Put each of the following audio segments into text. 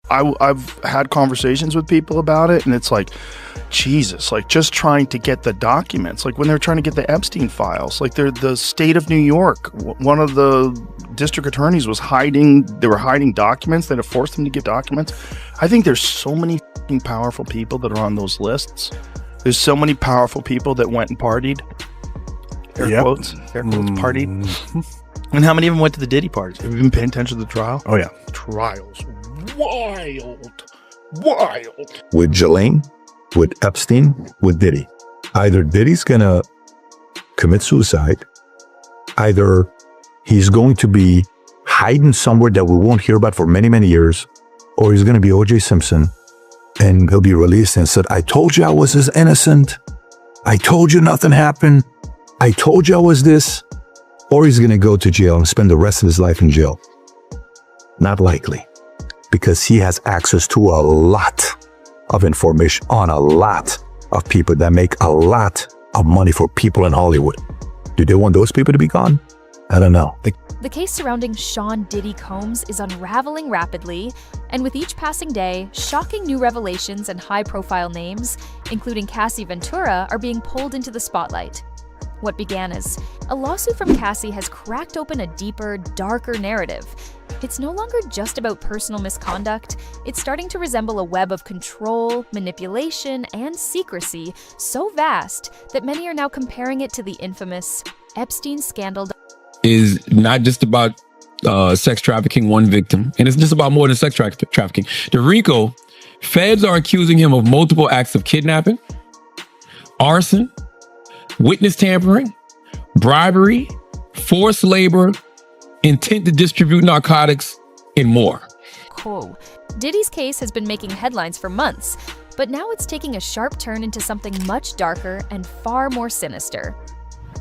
I've had conversations with people about it, and it's like, Jesus, like just trying to get the documents, like when they're trying to get the Epstein files, like the state of New York, one of the district attorneys was hiding documents that have forced them to give documents. I think there's so many powerful people that are on those lists. There's so many powerful people that went and partied. Air quotes, partied. And how many of them went to the Diddy parties? Have you been paying attention to the trial? Oh, yeah. Trials. Wild. With Ghislaine, with Epstein, with Diddy. Either Diddy's going to commit suicide, either he's going to be hiding somewhere that we won't hear about for many, many years, or he's going to be O.J. Simpson, and he'll be released and said, I told you I was as innocent. I told you nothing happened. I told you I was this. Or he's going to go to jail and spend the rest of his life in jail. Not likely, because he has access to a lot of information on a lot of people that make a lot of money for people in Hollywood. Do they want those people to be gone? I don't know. The case surrounding Sean Diddy Combs is unraveling rapidly, and with each passing day, shocking new revelations and high-profile names, including Cassie Ventura, are being pulled into the spotlight. What began as a lawsuit from Cassie has cracked open a deeper, darker narrative. It's no longer just about personal misconduct. It's starting to resemble a web of control, manipulation, and secrecy so vast that many are now comparing it to the infamous Epstein scandal. Is not just about sex trafficking one victim, and it's just about more than sex trafficking. The RICO, feds are accusing him of multiple acts of kidnapping, arson, witness tampering, bribery, forced labor, intent to distribute narcotics, and more. Cool. Diddy's case has been making headlines for months, but now it's taking a sharp turn into something much darker and far more sinister.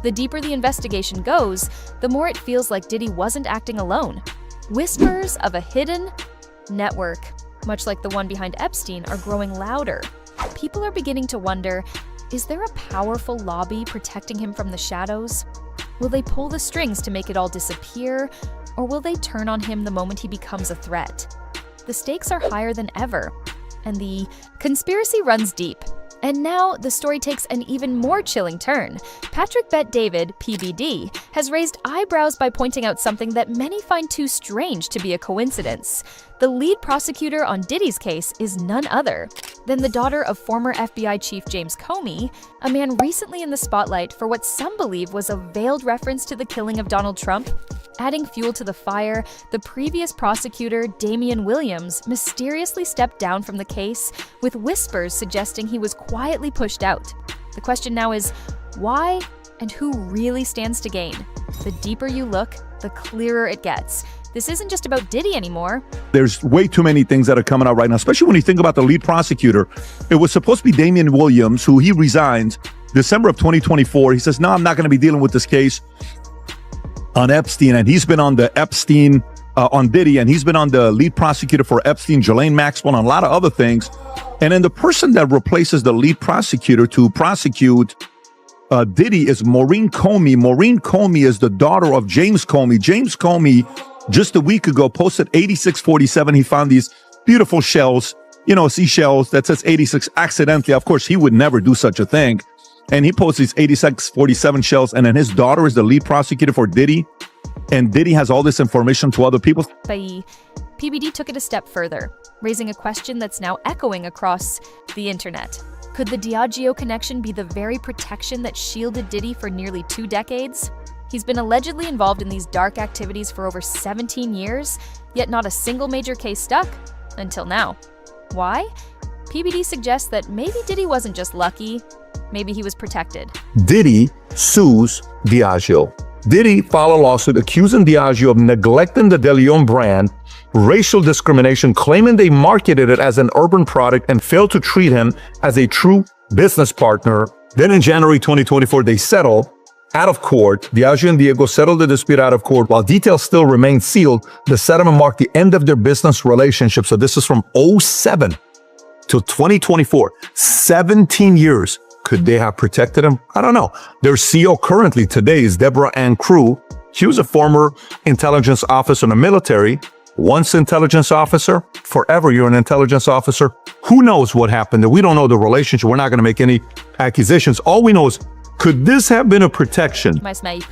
The deeper the investigation goes, the more it feels like Diddy wasn't acting alone. Whispers of a hidden network, much like the one behind Epstein, are growing louder. People are beginning to wonder, is there a powerful lobby protecting him from the shadows? Will they pull the strings to make it all disappear, or will they turn on him the moment he becomes a threat? The stakes are higher than ever, and the conspiracy runs deep. And now the story takes an even more chilling turn. Patrick Bet-David, PBD, has raised eyebrows by pointing out something that many find too strange to be a coincidence. The lead prosecutor on Diddy's case is none other than the daughter of former FBI Chief James Comey, a man recently in the spotlight for what some believe was a veiled reference to the killing of Donald Trump. Adding fuel to the fire, the previous prosecutor, Damian Williams, mysteriously stepped down from the case, with whispers suggesting he was quietly pushed out. The question now is, why and who really stands to gain? The deeper you look, the clearer it gets. This isn't just about Diddy anymore. There's way too many things that are coming out right now, especially when you think about the lead prosecutor. It was supposed to be Damian Williams, who he resigns December of 2024. He says, no, I'm not going to be dealing with this case on Epstein. And he's been on the Epstein, on Diddy, and he's been on the lead prosecutor for Epstein, Ghislaine Maxwell, and a lot of other things. And then the person that replaces the lead prosecutor to prosecute Diddy is Maureen Comey. Maureen Comey is the daughter of James Comey. James Comey, just a week ago, posted 8647. He found these beautiful shells, seashells that says 86 accidentally. Of course, he would never do such a thing. And he posts these 8647 shells, and then his daughter is the lead prosecutor for Diddy. And Diddy has all this information to other people. PBD took it a step further, raising a question that's now echoing across the internet. Could the Diageo connection be the very protection that shielded Diddy for nearly 2 decades? He's been allegedly involved in these dark activities for over 17 years, yet not a single major case stuck until now. Why? PBD suggests that maybe Diddy wasn't just lucky, maybe he was protected. Diddy sues Diageo. Diddy filed a lawsuit accusing Diageo of neglecting the De Leon brand, racial discrimination, claiming they marketed it as an urban product and failed to treat him as a true business partner. Then in January 2024, they settled out of court. Diageo and Diego settled the dispute out of court. While details still remain sealed, the settlement marked the end of their business relationship. So this is from 2007 to 2024, 17 years. Could they have protected him? I don't know. Their CEO currently today is Deborah Ann Crew. She was a former intelligence officer in the military. Once intelligence officer, forever you're an intelligence officer. Who knows what happened? We don't know the relationship. We're not going to make any accusations. All we know is, could this have been a protection? My snipe.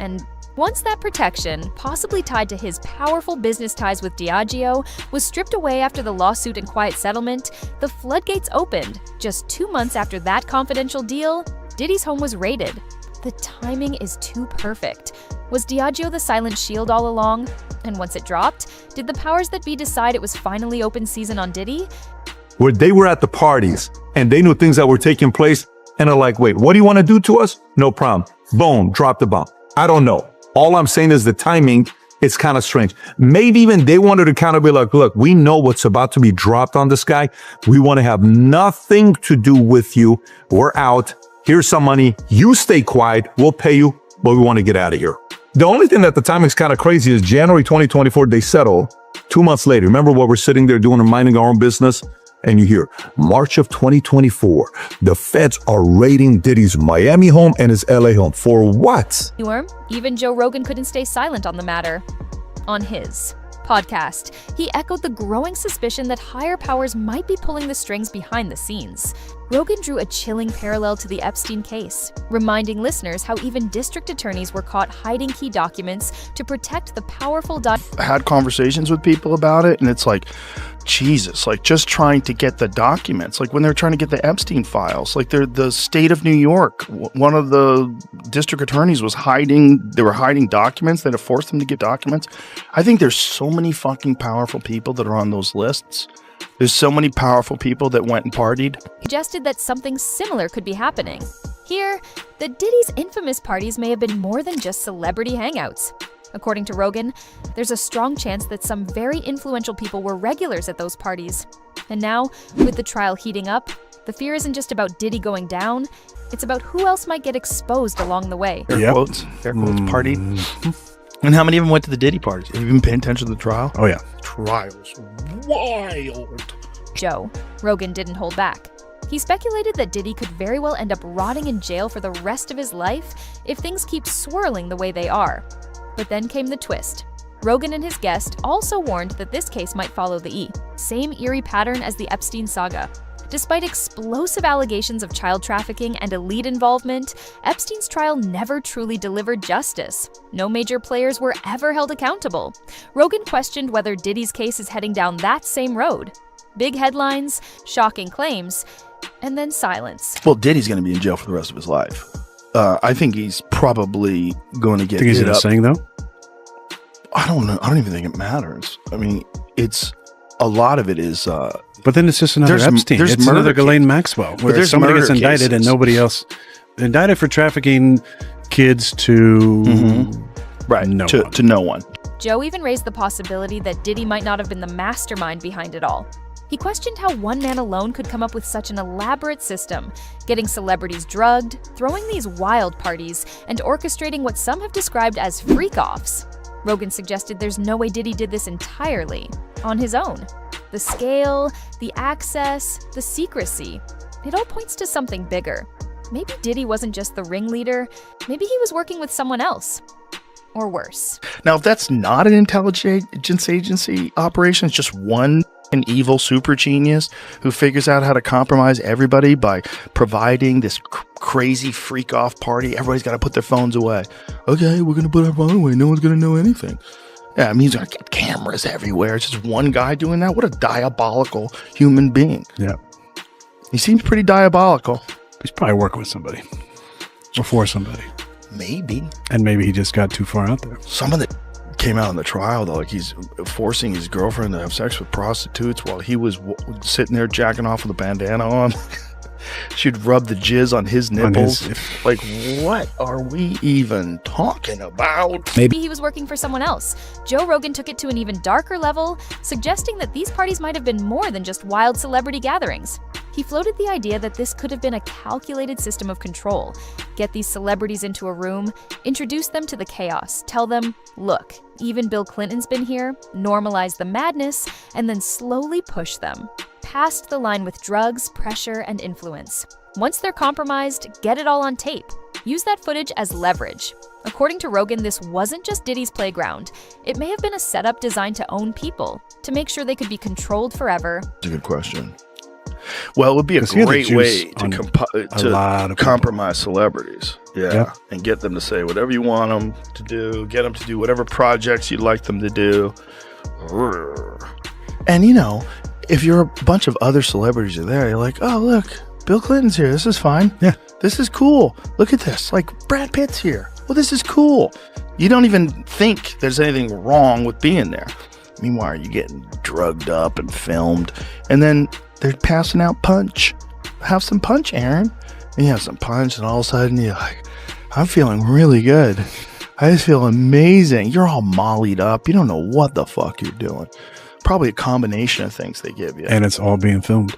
And once that protection, possibly tied to his powerful business ties with Diageo, was stripped away after the lawsuit and quiet settlement, the floodgates opened. Just 2 months after that confidential deal, Diddy's home was raided. The timing is too perfect. Was Diageo the silent shield all along? And once it dropped, did the powers that be decide it was finally open season on Diddy? Where they were at the parties and they knew things that were taking place and are like, wait, what do you want to do to us? No problem. Boom, drop the bomb. I don't know. All I'm saying is the timing is kind of strange. Maybe even they wanted to kind of be like, look, we know what's about to be dropped on this guy. We want to have nothing to do with you. We're out. Here's some money. You stay quiet. We'll pay you, but we want to get out of here. The only thing that the timing's kind of crazy is January 2024, they settle. 2 months later, remember what we're sitting there doing and minding our own business? And you hear March of 2024, the feds are raiding Diddy's Miami home and his LA home. For what? Even Joe Rogan couldn't stay silent on the matter. On his podcast, he echoed the growing suspicion that higher powers might be pulling the strings behind the scenes. Rogan drew a chilling parallel to the Epstein case, reminding listeners how even district attorneys were caught hiding key documents to protect the powerful had conversations with people about it, and it's like, Jesus, like just trying to get the documents, like when they're trying to get the Epstein files, like the state of New York, one of the district attorneys was hiding documents that have forced them to give documents. I think there's so many fucking powerful people that are on those lists. There's so many powerful people that went and partied. Suggested that something similar could be happening. Here, the Diddy's infamous parties may have been more than just celebrity hangouts. According to Rogan, there's a strong chance that some very influential people were regulars at those parties. And now, with the trial heating up, the fear isn't just about Diddy going down, it's about who else might get exposed along the way. Air quotes, partied. And how many of them went to the Diddy parties? Have you been paying attention to the trial? Oh, yeah. Trials. Wild. Joe, Rogan didn't hold back. He speculated that Diddy could very well end up rotting in jail for the rest of his life if things keep swirling the way they are. But then came the twist. Rogan and his guest also warned that this case might follow the same eerie pattern as the Epstein saga. Despite explosive allegations of child trafficking and elite involvement, Epstein's trial never truly delivered justice. No major players were ever held accountable. Rogan questioned whether Diddy's case is heading down that same road. Big headlines, shocking claims, and then silence. Well, Diddy's going to be in jail for the rest of his life. I think he's probably going to get Think he's insane, though? I don't know. I don't even think it matters. I mean, it's a lot of it is. But then it's just another Epstein. It's another Ghislaine Maxwell, where somebody gets indicted and nobody else. Indicted for trafficking kids to to no one. Joe even raised the possibility that Diddy might not have been the mastermind behind it all. He questioned how one man alone could come up with such an elaborate system, getting celebrities drugged, throwing these wild parties, and orchestrating what some have described as freak-offs. Rogan suggested there's no way Diddy did this entirely on his own. The scale, the access, the secrecy, it all points to something bigger. Maybe Diddy wasn't just the ringleader, maybe he was working with someone else. Or worse. Now, if that's not an intelligence agency operation, it's just an evil super genius who figures out how to compromise everybody by providing this crazy freak off party. Everybody's got to put their phones away. Okay, we're going to put our phone away. No one's going to know anything. Yeah, I mean, he's going to get cameras everywhere. It's just one guy doing that. What a diabolical human being. Yeah. He seems pretty diabolical. He's probably working with somebody. Or for somebody. Maybe. And maybe he just got too far out there. Some of it came out in the trial, though. Like, he's forcing his girlfriend to have sex with prostitutes while he was sitting there jacking off with a bandana on. She'd rub the jizz on his nipples. Like, what are we even talking about? Maybe he was working for someone else. Joe Rogan took it to an even darker level, suggesting that these parties might have been more than just wild celebrity gatherings. He floated the idea that this could have been a calculated system of control. Get these celebrities into a room, introduce them to the chaos, tell them, look, even Bill Clinton's been here, normalize the madness, and then slowly push them past the line with drugs, pressure, and influence. Once they're compromised, get it all on tape. use that footage as leverage. According to Rogan, this wasn't just Diddy's playground. It may have been a setup designed to own people, to make sure they could be controlled forever. That's a good question. Well, it would be a great way to compromise celebrities. Yeah. And get them to say whatever you want them to do, get them to do whatever projects you'd like them to do. And, you know, if you're a bunch of other celebrities are there, you're like, oh, look, Bill Clinton's here. This is fine. Yeah. This is cool. Look at this. Like, Brad Pitt's here. Well, this is cool. You don't even think there's anything wrong with being there. Meanwhile, you're getting drugged up and filmed. And then they're passing out punch. Have some punch, Aaron. And you have some punch, and all of a sudden you're like, I'm feeling really good. I just feel amazing. You're all mollied up. You don't know what the fuck you're doing. Probably a combination of things they give you. And it's all being filmed.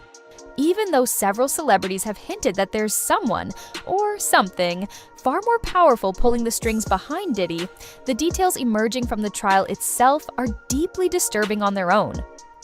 Even though several celebrities have hinted that there's someone, or something, far more powerful pulling the strings behind Diddy, the details emerging from the trial itself are deeply disturbing on their own.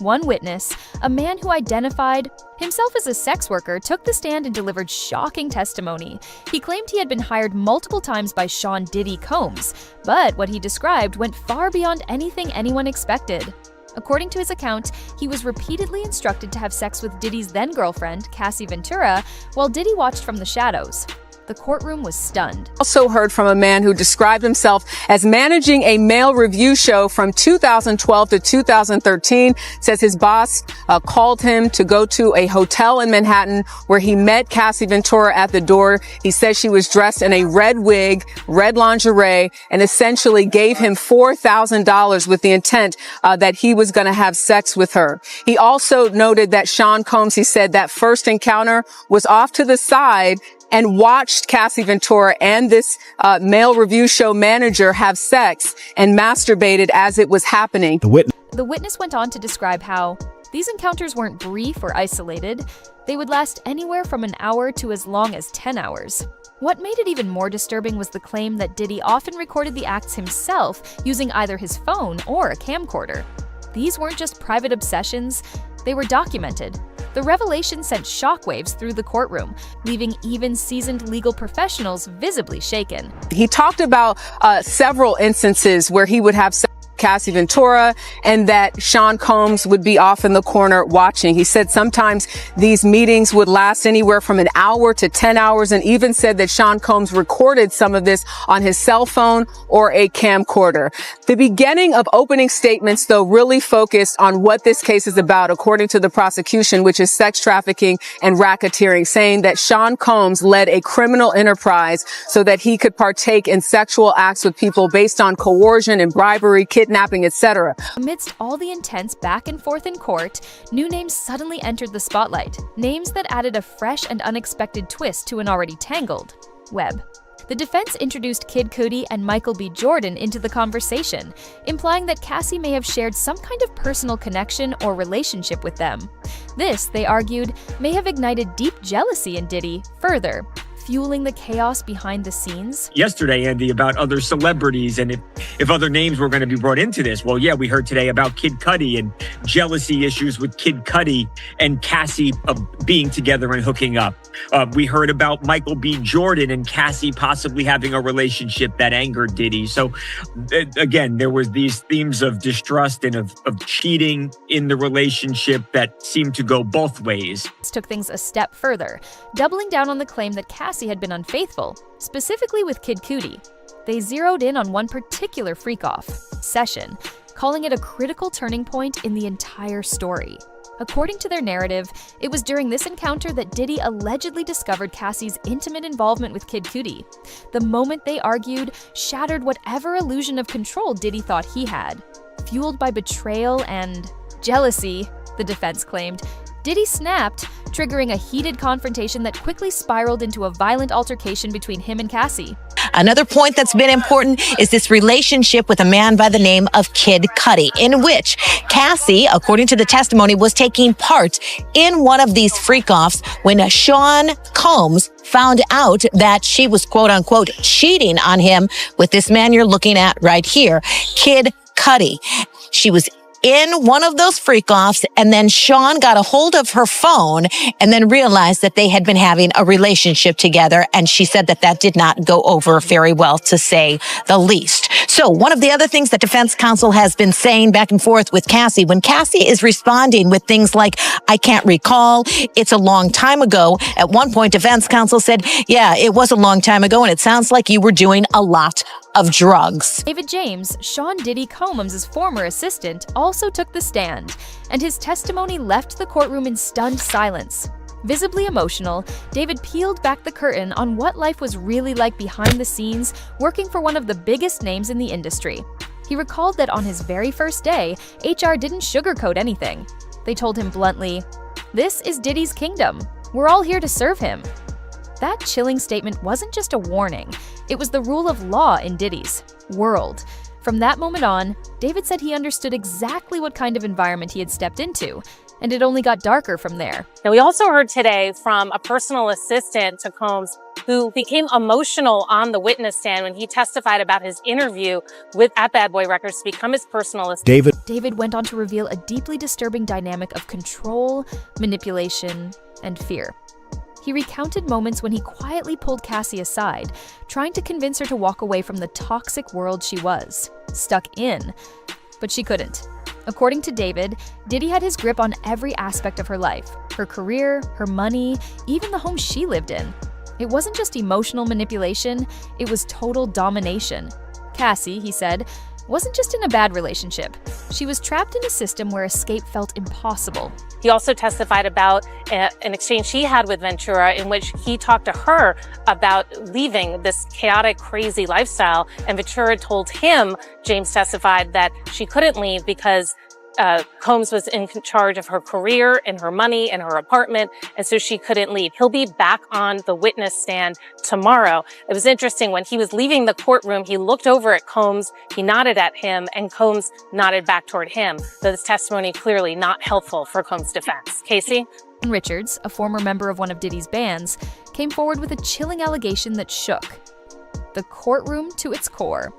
One witness, a man who identified himself as a sex worker, took the stand and delivered shocking testimony. He claimed he had been hired multiple times by Sean Diddy Combs, but what he described went far beyond anything anyone expected. According to his account, he was repeatedly instructed to have sex with Diddy's then-girlfriend, Cassie Ventura, while Diddy watched from the shadows. The courtroom was stunned. Also heard from a man who described himself as managing a male review show from 2012 to 2013. Says his boss called him to go to a hotel in Manhattan where he met Cassie Ventura at the door. He says she was dressed in a red wig, red lingerie, and essentially gave him $4,000 with the intent that he was going to have sex with her. He also noted that Sean Combs, he said that first encounter was off to the side and watched Cassie Ventura and this male review show manager have sex and masturbated as it was happening. The witness went on to describe how these encounters weren't brief or isolated. They would last anywhere from an hour to as long as 10 hours. What made it even more disturbing was the claim that Diddy often recorded the acts himself using either his phone or a camcorder. These weren't just private obsessions, they were documented. The revelation sent shockwaves through the courtroom, leaving even seasoned legal professionals visibly shaken. He talked about several instances where he would have Cassie Ventura and that Sean Combs would be off in the corner watching. He said sometimes these meetings would last anywhere from an hour to 10 hours, and even said that Sean Combs recorded some of this on his cell phone or a camcorder. The beginning of opening statements, though, really focused on what this case is about, according to the prosecution, which is sex trafficking and racketeering, saying that Sean Combs led a criminal enterprise so that he could partake in sexual acts with people based on coercion and bribery, kidnapping, etc. Amidst all the intense back and forth in court, new names suddenly entered the spotlight. Names that added a fresh and unexpected twist to an already tangled web. The defense introduced Kid Cudi and Michael B. Jordan into the conversation, implying that Cassie may have shared some kind of personal connection or relationship with them. This, they argued, may have ignited deep jealousy in Diddy, further fueling the chaos behind the scenes. Yesterday, Andy, about other celebrities and if other names were going to be brought into this. Well, yeah, we heard today about Kid Cudi and jealousy issues with Kid Cudi and Cassie being together and hooking up. We heard about Michael B. Jordan and Cassie possibly having a relationship that angered Diddy. So again, there was these themes of distrust and of cheating in the relationship that seemed to go both ways. This took things a step further, doubling down on the claim that Cassie had been unfaithful, specifically with Kid Cudi. They zeroed in on one particular freak-off session, calling it a critical turning point in the entire story. According to their narrative, it was during this encounter that Diddy allegedly discovered Cassie's intimate involvement with Kid Cudi. The moment they argued shattered whatever illusion of control Diddy thought he had. Fueled by betrayal and jealousy, the defense claimed, Diddy snapped, triggering a heated confrontation that quickly spiraled into a violent altercation between him and Cassie. Another point that's been important is this relationship with a man by the name of Kid Cudi, in which Cassie, according to the testimony, was taking part in one of these freak-offs when Sean Combs found out that she was, quote unquote, cheating on him with this man you're looking at right here, Kid Cudi. She was in one of those freak-offs, and then Sean got a hold of her phone and then realized that they had been having a relationship together, and she said that that did not go over very well, to say the least. So one of the other things that defense counsel has been saying back and forth with Cassie, when Cassie is responding with things like, I can't recall, it's a long time ago. At one point, defense counsel said, yeah, it was a long time ago, and it sounds like you were doing a lot of drugs. David James, Sean Diddy Combs' former assistant, also took the stand, and his testimony left the courtroom in stunned silence. Visibly emotional, David peeled back the curtain on what life was really like behind the scenes, working for one of the biggest names in the industry. He recalled that on his very first day, HR didn't sugarcoat anything. They told him bluntly, "This is Diddy's kingdom. We're all here to serve him." That chilling statement wasn't just a warning, it was the rule of law in Diddy's world. From that moment on, David said he understood exactly what kind of environment he had stepped into, and it only got darker from there. Now, we also heard today from a personal assistant to Combs who became emotional on the witness stand when he testified about his interview at Bad Boy Records to become his personal assistant. David went on to reveal a deeply disturbing dynamic of control, manipulation, and fear. He recounted moments when he quietly pulled Cassie aside, trying to convince her to walk away from the toxic world she was stuck in. But she couldn't. According to David, Diddy had his grip on every aspect of her life, her career, her money, even the home she lived in. It wasn't just emotional manipulation, it was total domination. Cassie, he said, wasn't just in a bad relationship. She was trapped in a system where escape felt impossible. He also testified about an exchange he had with Ventura in which he talked to her about leaving this chaotic, crazy lifestyle. And Ventura told him, James testified, that she couldn't leave because Combs was in charge of her career and her money and her apartment, and so she couldn't leave. He'll be back on the witness stand tomorrow. It was interesting, when he was leaving the courtroom, he looked over at Combs, he nodded at him, and Combs nodded back toward him. So this testimony clearly not helpful for Combs' defense. Casey? Richards, a former member of one of Diddy's bands, came forward with a chilling allegation that shook the courtroom to its core.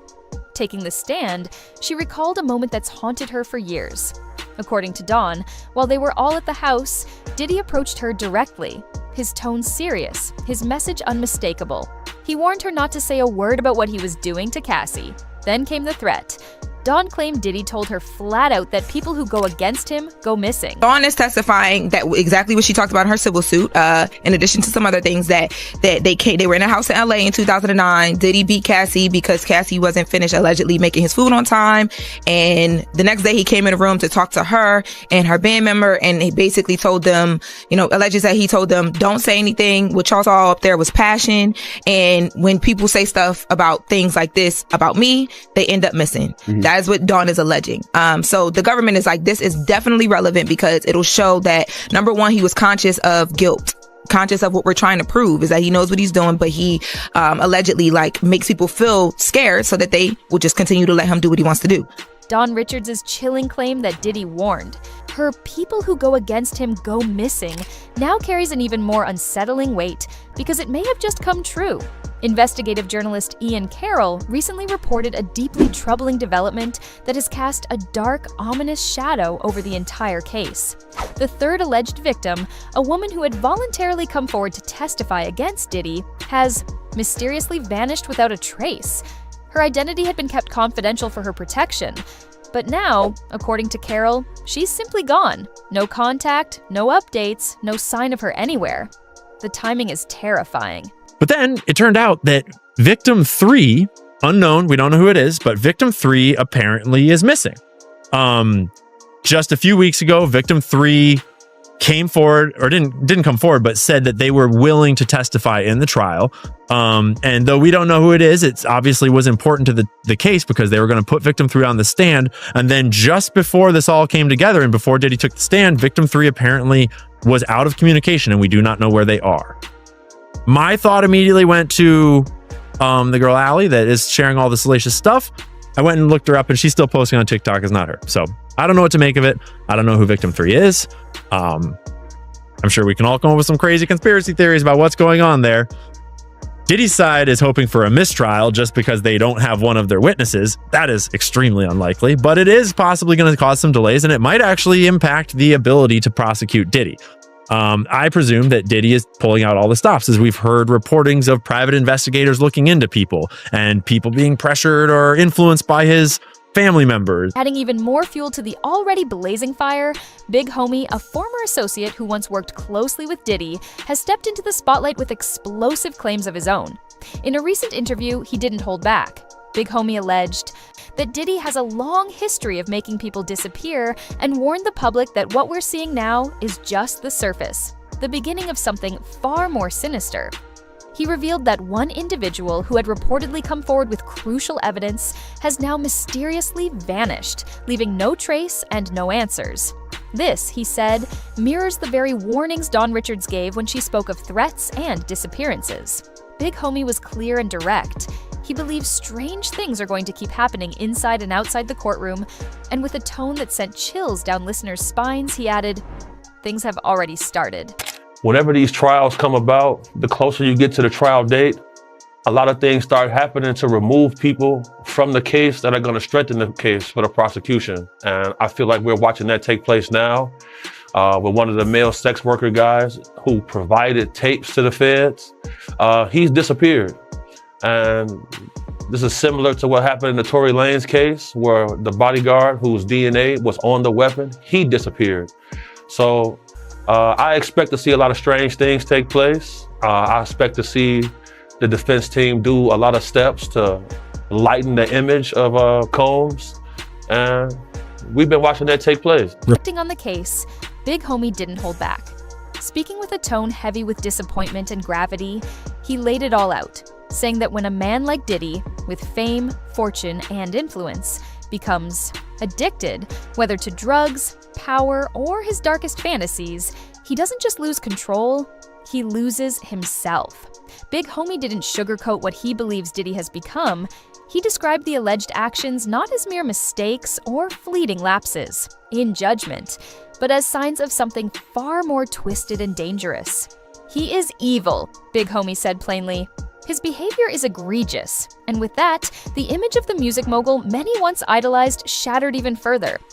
Taking the stand, she recalled a moment that's haunted her for years. According to Dawn, while they were all at the house, Diddy approached her directly, his tone serious, his message unmistakable. He warned her not to say a word about what he was doing to Cassie. Then came the threat. Dawn claimed Diddy told her flat out that people who go against him go missing. Dawn is testifying that exactly what she talked about in her civil suit, in addition to some other things that they were in a house in LA in 2009. Diddy beat Cassie because Cassie wasn't finished allegedly making his food on time. And the next day he came in the room to talk to her and her band member, and he basically told them, alleges that he told them, don't say anything. What y'all saw up there was passion. And when people say stuff about things like this about me, they end up missing. Mm-hmm. That is what Dawn is alleging. So the government is like, this is definitely relevant because it'll show that, number one, he was conscious of guilt, conscious of what we're trying to prove is that he knows what he's doing, but he allegedly makes people feel scared so that they will just continue to let him do what he wants to do. Dawn Richards' chilling claim that Diddy warned her people who go against him go missing now carries an even more unsettling weight because it may have just come true. Investigative journalist Ian Carroll recently reported a deeply troubling development that has cast a dark, ominous shadow over the entire case. The third alleged victim, a woman who had voluntarily come forward to testify against Diddy, has mysteriously vanished without a trace. Her identity had been kept confidential for her protection, but now, according to Carroll, she's simply gone. No contact, no updates, no sign of her anywhere. The timing is terrifying. But then it turned out that victim 3, unknown, we don't know who it is, but victim 3 apparently is missing. Just a few weeks ago, victim 3 came forward, or didn't come forward, but said that they were willing to testify in the trial. And though we don't know who it is, it obviously was important to the case because they were going to put victim 3 on the stand. And then just before this all came together and before Diddy took the stand, victim 3 apparently was out of communication and we do not know where they are. My thought immediately went to the girl Allie that is sharing all the salacious stuff. I went and looked her up and she's still posting on TikTok as not her. So I don't know what to make of it. I don't know who victim 3 is. I'm sure we can all come up with some crazy conspiracy theories about what's going on there. Diddy's side is hoping for a mistrial just because they don't have one of their witnesses. That is extremely unlikely, but it is possibly going to cause some delays, and it might actually impact the ability to prosecute Diddy. I presume that Diddy is pulling out all the stops, as we've heard reportings of private investigators looking into people and people being pressured or influenced by his family members. Adding even more fuel to the already blazing fire, Big Homie, a former associate who once worked closely with Diddy, has stepped into the spotlight with explosive claims of his own. In a recent interview, he didn't hold back. Big Homie alleged that Diddy has a long history of making people disappear and warned the public that what we're seeing now is just the surface, the beginning of something far more sinister. He revealed that one individual who had reportedly come forward with crucial evidence has now mysteriously vanished, leaving no trace and no answers. This, he said, mirrors the very warnings Dawn Richards gave when she spoke of threats and disappearances. Big Homie was clear and direct. He believes strange things are going to keep happening inside and outside the courtroom, and with a tone that sent chills down listeners' spines, he added, "Things have already started." Whenever these trials come about, the closer you get to the trial date, a lot of things start happening to remove people from the case that are going to strengthen the case for the prosecution. And I feel like we're watching that take place now with one of the male sex worker guys who provided tapes to the feds. He's disappeared. And this is similar to what happened in the Tory Lanez case, where the bodyguard whose DNA was on the weapon, he disappeared. So I expect to see a lot of strange things take place. I expect to see the defense team do a lot of steps to lighten the image of Combs. And we've been watching that take place. Reflecting on the case, Big Homie didn't hold back. Speaking with a tone heavy with disappointment and gravity, he laid it all out, saying that when a man like Diddy, with fame, fortune, and influence, becomes addicted, whether to drugs, power, or his darkest fantasies, he doesn't just lose control, he loses himself. Big Homie didn't sugarcoat what he believes Diddy has become. He described the alleged actions not as mere mistakes or fleeting lapses in judgment, but as signs of something far more twisted and dangerous. He is evil, Big Homie said plainly. His behavior is egregious, and with that, the image of the music mogul many once idolized shattered even further.